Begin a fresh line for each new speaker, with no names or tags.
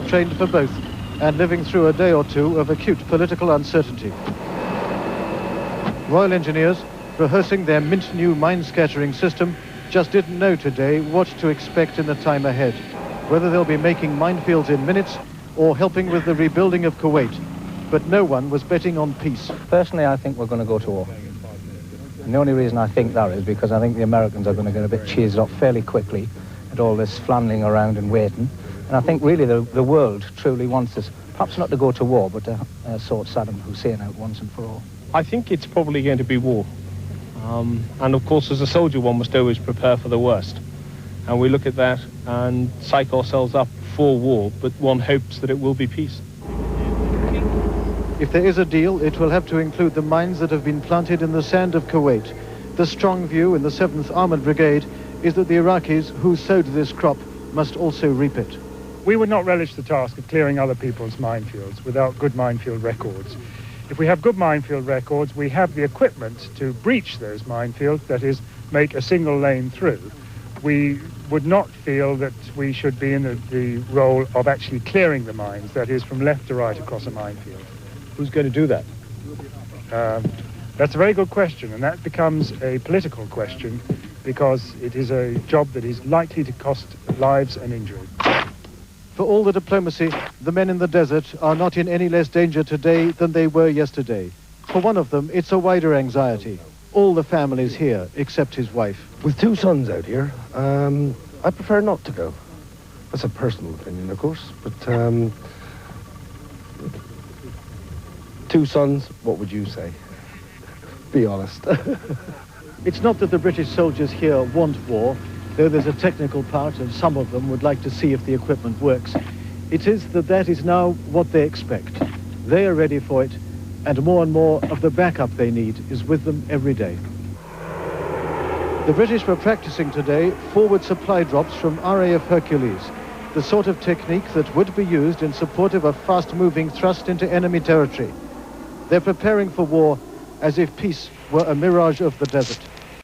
trained for both and living through a day or two of acute political uncertainty. Royal Engineers, rehearsing their mint-new mine-scattering system, just didn't know today what to expect in the time ahead, whether they'll be making minefields in minutes or helping with the rebuilding of Kuwait. But no one was betting on peace.
Personally, I think we're going to go to war. And the only reason I think that is because I think the Americans are going to get a bit cheesed up fairly quickly at all this flanneling around and waiting. And I think really the world truly wants us, perhaps not to go to war, but to sort Saddam Hussein out once and for all.
I think it's probably going to be war. And of course, as a soldier, one must always prepare for the worst. And we look at that and psych ourselves up for war, but one hopes that it will be peace.
If there is a deal, it will have to include the mines that have been planted in the sand of Kuwait. The strong view in the 7th Armoured Brigade is that the Iraqis who sowed this crop must also reap it.
We would not relish the task of clearing other people's minefields without good minefield records. If we have good minefield records, we have the equipment to breach those minefields, that is, make a single lane through. We would not feel that we should be in the role of actually clearing the mines, that is, from left to right across a minefield.
Who's going to do that?
That's a very good question, and that becomes a political question because it is a job that is likely to cost lives and injury.
For all the diplomacy, the men in the desert are not in any less danger today than they were yesterday. For one of them, it's a wider anxiety. All the family's here, except his wife.
With 2 sons out here, I prefer not to go. That's a personal opinion, of course, but 2 sons, what would you say? Be honest.
It's not that the British soldiers here want war, though there's a technical part and some of them would like to see if the equipment works. It is that is now what they expect. They are ready for it, and more of the backup they need is with them every day. The British were practicing today forward supply drops from RAF Hercules, the sort of technique that would be used in support of a fast-moving thrust into enemy territory. They're preparing for war as if peace were a mirage of the desert.